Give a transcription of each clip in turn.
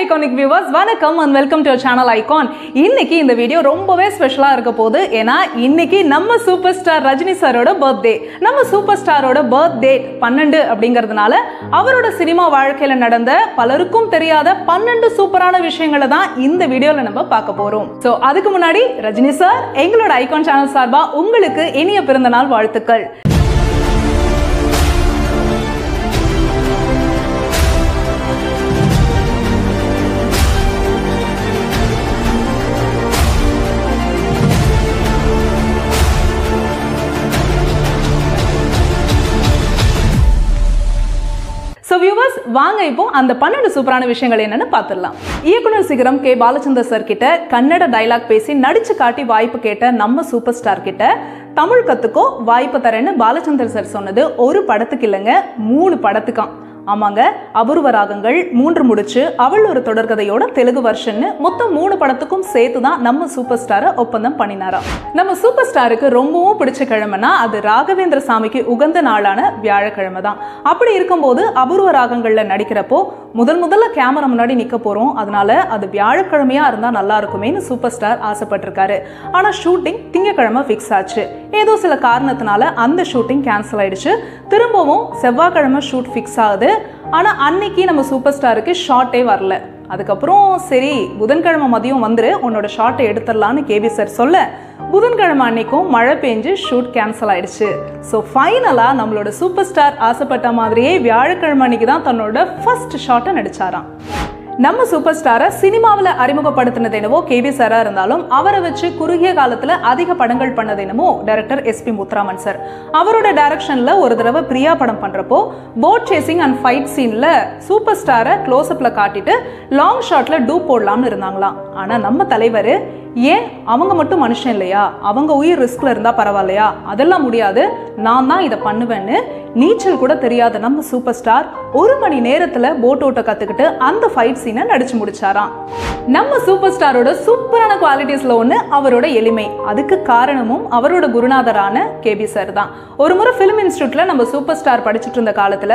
Iconic viewers வணக்கம் and welcome to our channel Icon. இன்னைக்கு இந்த வீடியோ ரொம்பவே ஸ்பெஷலா இருக்க போகுது. ஏனா இன்னைக்கு நம்ம சூப்பர் ஸ்டார் ரஜினி சாரோட பர்த்டே. நம்ம சூப்பர் ஸ்டாரோட பர்த்டே 12 அப்படிங்கிறதுனால அவரோட சினிமா வாழ்க்கையில நடந்த பலருக்கும் தெரியாத 12 சூப்பரான விஷயங்களை தான் இந்த வீடியோல நம்ம பார்க்க போறோம். சோ அதுக்கு முன்னாடி ரஜினி சார் எங்களோட ஐகான் சேனல் சார்பா உங்களுக்கு இனிய பிறந்தநாள் வாழ்த்துக்கள். So viewers, வாங்க இப்போ அந்த 12 சூப்பரான விஷயங்கள் என்னன்னு பார்த்துடலாம். இயக்குனர் சிகரம் கே பாலச்சந்தர் சார் கிட்ட கன்னட டயலாக் பேசி நடிச்சு காட்டி வாய்ப்பு கேட்ட நம்ம சூப்பர் ஸ்டார் கிட்ட தமிழ் கத்துக்கோ வாய்ப்பு தரேன்னு பாலச்சந்தர் சார் சொன்னது ஒரு படத்துக்கு இல்லைங்க, 3 படத்துக்காம். ஆமாங்க, அபூர்வ ராகங்கள், 3 முடிச்சு, அவள் ஒரு தொடர்கதையோட தெலுங்கு வெர்ஷன் மொத்தம் 3 படத்துக்கும் சேர்த்து தான் நம்ம சூப்பர் ஸ்டாரை ஒப்பந்தம் பண்ணினாராம். நம்ம சூப்பர் ஸ்டாருக்கு ரொம்பவும் பிடிச்ச கிழமைனா அது ராகவேந்திர சாமிக்கு உகந்த நாளான வியாழக்கிழமை தான். அப்படி இருக்கும்போது அபூர்வ ராகங்கள்ல நடிக்கிறப்போ முதல்ல கேமரா முன்னாடி நிக்க போறோம், அதனால அது வியாழக்கிழமையா இருந்தா நல்லா இருக்குமேன்னு சூப்பர் ஸ்டார் ஆசைப்பட்டிருக்காரு. ஆனா ஷூட்டிங் திங்கக்கிழமை ஃபிக்ஸ் ஆச்சு. ஏதோ சில காரணத்தினால அந்த ஷூட்டிங் கேன்சல் ஆயிடுச்சு. திரும்பவும் செவ்வாய்க்கிழமை ஷூட் ஃபிக்ஸ் ஆகுது. ஆனா அன்னைக்கு நம்ம சூப்பர் ஸ்டாருக்கு ஷாட்டே வரல. அதுக்கப்புறம் சரி புதன்கிழமை மதியம் வந்துரு, உன்னோட ஷாட்டை எடுத்துடலான்னு கேபி சார் சொல்ல புதன்கிழமை அன்னைக்கும் மழை பெஞ்சு ஷூட் கேன்சல் ஆயிடுச்சு. ஸோ ஃபைனலா நம்மளோட சூப்பர் ஸ்டார் ஆசைப்பட்ட மாதிரியே வியாழக்கிழமை அன்னைக்கு தான் தன்னோட ஃபர்ஸ்ட் ஷாட்டை நடிச்சாராம். நம்ம சூப்பர் ஸ்டாரை சினிமாவில் அறிமுகப்படுத்தினது என்னவோ கேபி சாரா இருந்தாலும் அவரை வச்சு குறுகிய காலத்துல அதிக படங்கள் பண்ணது என்னமோ டைரக்டர் எஸ்பி முத்துராமன் சார். அவரோட டைரக்ஷன்ல ஒரு தடவை பிரியா படம் பண்றப்போ போட் சேசிங் அண்ட் ஃபைட் சீன்ல சூப்பர் ஸ்டாரை க்ளோஸ் அப்ல காட்டிட்டு லாங் ஷாட்ல டூப் போடலாம்னு இருந்தாங்களாம். ஆனா நம்ம தலைவர் ஏன் அவங்க மட்டும் மனுஷன் இல்லையா, அவங்க உயிர் ரிஸ்க்ல இருந்தா பரவாயில்லையா, அதெல்லாம் முடியாது, நான் தான் இதை பண்ணுவேன்னு நீச்சல் கூட தெரியாத நம்ம சூப்பர் ஸ்டார் 1 மணி நேரத்துல போட் ஓட்ட கத்துக்கிட்டு அந்த ஃபைட் சீனை நடிச்சு முடிச்சாராம். நம்ம சூப்பர் ஸ்டாரோட சூப்பரான குவாலிட்டிஸ்ல ஒண்ணு அவரோட எளிமை. அதுக்கு காரணமும் அவரோட குருநாதரான கேபி சார் தான். ஒரு முறை பிலிம் இன்ஸ்டிடியூட்ல நம்ம சூப்பர் ஸ்டார் படிச்சுட்டு இருந்த காலத்துல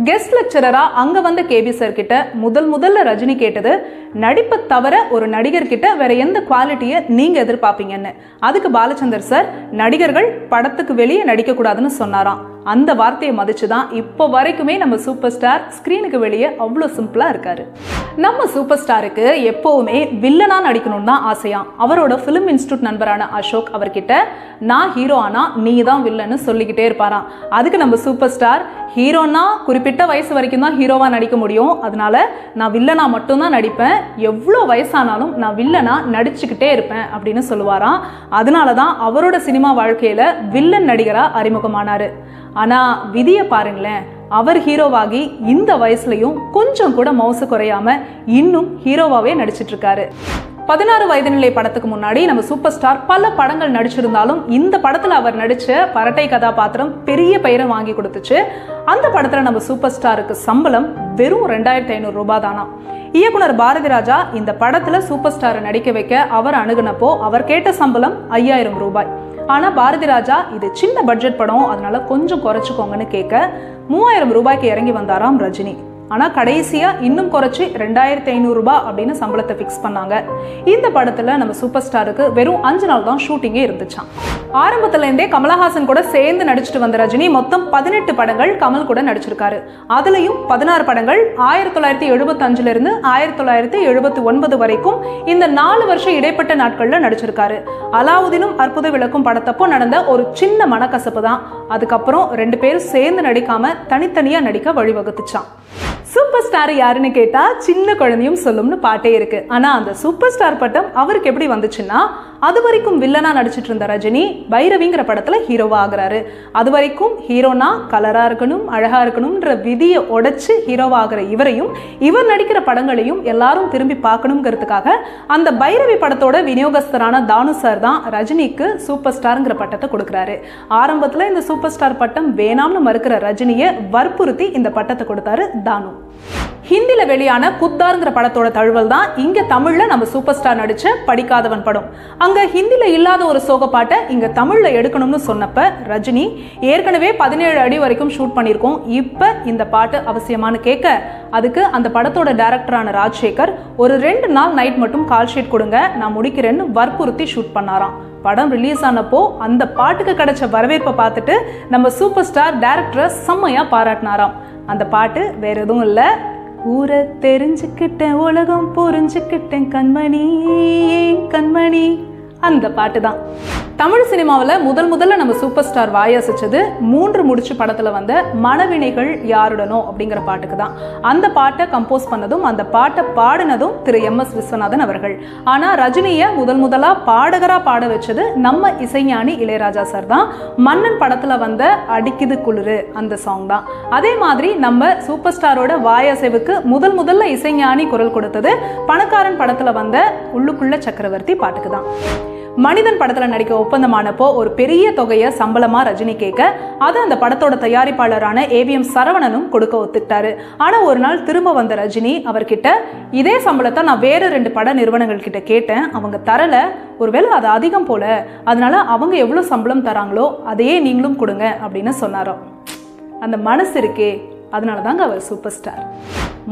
கெஸ்ட் லெக்சரரா அங்க வந்த கேபி சார் கிட்ட முதல்ல ரஜினி கேட்டது, நடிப்பை தவிர ஒரு நடிகர் கிட்ட வேற எந்த குவாலிட்டியை நீங்க எதிர்பார்ப்பீங்கன்னு. அதுக்கு பாலச்சந்தர் சார் நடிகர்கள் படத்துக்கு வெளியே நடிக்க கூடாதுன்னு சொன்னாராம். அந்த வார்த்தையை மதிச்சுதான் இப்போ வரைக்குமே நம்ம சூப்பர் ஸ்டார் ஸ்கிரீனுக்கு வெளியே அவ்வளோ சிம்பிளா இருக்காரு. நம்ம சூப்பர் ஸ்டாருக்கு எப்பவுமே வில்லனா நடிக்கணும்னு தான் ஆசையாம். அவரோட பிலிம் இன்ஸ்டிடியூட் நண்பரான அசோக் அவர்கிட்ட நான் ஹீரோ ஆனா நீ தான் வில்லன்னு சொல்லிக்கிட்டே இருப்பாராம். அதுக்கு நம்ம சூப்பர் ஸ்டார் ஹீரோனா குறிப்பிட்ட வயசு வரைக்கும் தான் ஹீரோவா நடிக்க முடியும், அதனால நான் வில்லனா மட்டும்தான் நடிப்பேன், எவ்வளோ வயசானாலும் நான் வில்லனா நடிச்சுக்கிட்டே இருப்பேன் அப்படின்னு சொல்லுவாராம். அதனாலதான் அவரோட சினிமா வாழ்க்கையில வில்லன் நடிகரா அறிமுகமானாரு. ஆனா விதியை பாருங்களேன், அவர் ஹீரோவாகி இந்த வயசுலயும் கொஞ்சம் கூட மவுசு குறையாம இன்னும் ஹீரோவாவே நடிச்சிட்டு இருக்காரு. 16 வயது நிலை படத்துக்கு முன்னாடி நம்ம சூப்பர் ஸ்டார் பல படங்கள் நடிச்சிருந்தாலும் இந்த படத்துல அவர் நடிச்ச பரட்டை கதாபாத்திரம் பெரிய பெயரை வாங்கி கொடுத்துச்சு. அந்த படத்துல நம்ம சூப்பர் ஸ்டாருக்கு சம்பளம் வெறும் 2500 ரூபாய் தானா. இயக்குனர் பாரதி ராஜா இந்த படத்துல சூப்பர் ஸ்டாரை நடிக்க வைக்க அவர் அணுகுனப்போ அவர் கேட்ட சம்பளம் 5000 ரூபாய். ஆனா பாரதி ராஜா இது சின்ன பட்ஜெட் படம், அதனால கொஞ்சம் குறைச்சுக்கோங்கன்னு கேட்க 3000 ரூபாய்க்கு இறங்கி வந்தாராம் ரஜினி. ஆனா கடைசியா இன்னும் குறைச்சு 2500 ரூபாய் அப்படின்னு சம்பளத்தை பிக்ஸ் பண்ணாங்க. இந்த படத்துல நம்ம சூப்பர் ஸ்டாருக்கு வெறும் 5 நாள் தான் ஷூட்டிங்கே இருந்துச்சான். ஆரம்பத்துல இருந்தே கமலஹாசன் கூட சேர்ந்து நடிச்சுட்டு வந்த ரஜினி மொத்தம் 18 படங்கள் கமல் கூட நடிச்சிருக்காரு. அதுலயும் 16 படங்கள் 1975 இருந்து 1979 வரைக்கும் இந்த 4 வருஷம் இடைப்பட்ட நாட்கள்ல நடிச்சிருக்காரு. அலாவுதீனும் அற்புத விளக்கும் படத்தப்போ நடந்த ஒரு சின்ன மனக்கசப்பு தான் அதுக்கப்புறம் 2 பேரும் சேர்ந்து நடிக்காம தனித்தனியா நடிக்க வழிவகுத்துச்சான். சூப்பர் ஸ்டார் யாருன்னு கேட்டா சின்ன குழந்தையும் சொல்லும்னு பாட்டே இருக்கு. ஆனா அந்த சூப்பர் ஸ்டார் பட்டம் அவருக்கு எப்படி வந்துச்சுன்னா, அது வரைக்கும் வில்லனா நடிச்சிட்டு இருந்த ரஜினி பைரவிங்கிற படத்துல ஹீரோவா ஆகுறாரு. அது வரைக்கும் ஹீரோனா கலரா இருக்கணும் அழகா இருக்கணும்ன்ற விதியை உடைச்சு ஹீரோவா ஆகிற இவரையும் இவர் நடிக்கிற படங்களையும் எல்லாரும் திரும்பி பார்க்கணுங்கிறதுக்காக அந்த பைரவி படத்தோட விநியோகஸ்தரான தானு சார் தான் ரஜினிக்கு சூப்பர் ஸ்டார்ங்கிற பட்டத்தை கொடுக்குறாரு. ஆரம்பத்துல இந்த சூப்பர் ஸ்டார் பட்டம் வேணாம்னு மறுக்கிற ரஜினியை வற்புறுத்தி இந்த பட்டத்தை கொடுத்தாரு தானு. ஹிந்தில வெளியான குத்தார்ங்கிற படத்தோட தழுவல் தான் இங்க தமிழ்ல நம்ம சூப்பர் ஸ்டார் நடிச்ச படிக்காதவன் படம். அங்க ஹிந்தில இல்லாத ஒரு சோக பாட்டை இங்க தமிழ்ல எடுக்கணும்னு சொன்னப்ப ரஜினி ஏற்கனவே 17 அடி வரைக்கும் ஷூட் பண்ணியிருக்கோம், இப்ப இந்த பாட்டு அவசியமானு கேட்க அதுக்கு அந்த படத்தோட டைரக்டரான ராஜசேகர் ஒரு 2 நாள் நைட் மட்டும் கால் ஷீட் கொடுங்க, நான் முடிக்கிறேன்னு வற்புறுத்தி ஷூட் பண்ணாராம். படம் ரிலீஸ் ஆனப்போ அந்த பாட்டுக்கு கிடைச்ச வரவேற்பை பார்த்துட்டு நம்ம சூப்பர் ஸ்டார் டைரக்டரை செம்மையா பாராட்டினாராம். அந்த பாட்டு வேற எதுவும் இல்ல, ஊரை தெரிஞ்சுக்கிட்டேன் உலகம் புரிஞ்சுக்கிட்டேன் கண்மணி கண்மணி, அந்த பாட்டு தான். தமிழ் சினிமாவில் முதல்ல நம்ம சூப்பர் ஸ்டார் வாயசிச்சது 3 முடிச்சு படத்துல வந்த மனவினைகள் யாருடனோ அப்படிங்கிற பாட்டுக்கு தான். அந்த பாட்டை கம்போஸ் பண்ணதும் அந்த பாட்டை பாடினதும் திரு MS விஸ்வநாதன் அவர்கள். ஆனா ரஜினியை முதலா பாடகரா பாட வச்சது நம்ம இசைஞானி இளையராஜா சார் தான். மன்னன் படத்துல வந்த அடிக்குது குளிரு அந்த சாங் தான். அதே மாதிரி நம்ம சூப்பர் ஸ்டாரோட வாயசைவுக்கு முதல்ல இசைஞானி குரல் கொடுத்தது பணக்காரன் படத்துல வந்த உள்ளுக்குள்ள சக்கரவர்த்தி பாட்டுக்கு தான். மனிதன் படத்துல நடிக்க ஒப்பந்தமானப்போ ஒரு பெரிய தொகையை சம்பளமா ரஜினி கேட்க அது அந்த படத்தோட தயாரிப்பாளரான AVM சரவணனும் கொடுக்க ஒத்துக்கிட்டாரு. ஆனா ஒரு நாள் திரும்ப வந்த ரஜினி அவர்கிட்ட இதே சம்பளத்தை நான் வேற 2 பட நிறுவனங்கள் கிட்ட கேட்டேன், அவங்க தரல, ஒருவேளை அது அதிகம் போல, அதனால அவங்க எவ்வளவு சம்பளம் தராங்களோ அதையே நீங்களும் கொடுங்க அப்படின்னு சொன்னாரோ. அந்த மனசு இருக்கே, அதனாலதாங்க அவர் சூப்பர் ஸ்டார்.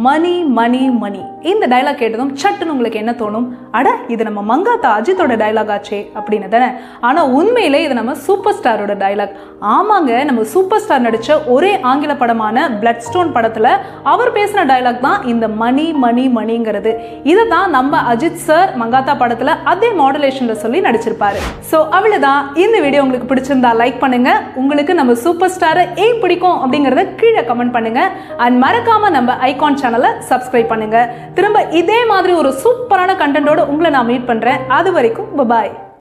மணி மணி மணி இந்த டைலாக் கேட்டதும் சட்டுன்னு உங்களுக்கு என்ன தோணும்? அட இது நம்ம மங்காத்தா அஜித்தோட டைலாக் ஆச்சே அப்படின்னு தானே. ஆனா உண்மையிலே இது நம்ம சூப்பர் ஸ்டாரோட டைலாக். ஆமாங்க, நம்ம சூப்பர் ஸ்டார் நடிச்ச ஒரே ஆங்கில படமான பிளட் ஸ்டோன் படத்துல அவர் பேசின டைலாக் தான் இந்த மணி மணி மணிங்கிறது. இதை தான் நம்ம அஜித் சார் மங்காத்தா படத்துல அதே மாடுலேஷன்ல சொல்லி நடிச்சிருப்பாரு. சோ அவ்வளவுதான். இந்த வீடியோ உங்களுக்கு பிடிச்சிருந்தா லைக் பண்ணுங்க, உங்களுக்கு நம்ம சூப்பர் ஸ்டாரை ஏன் பிடிக்கும் அப்படிங்கறத கீழே கமெண்ட் பண்ணுங்க. அண்ட் மறக்காம நம்ம ஐகான் சேனலை சப்ஸ்கிரைப் பண்ணுங்க. திரும்ப இதே மாதிரி ஒரு சூப்பரான கண்டென்ட்டோட உங்களை நான் மீட் பண்றேன். அது வரைக்கும் பாய்.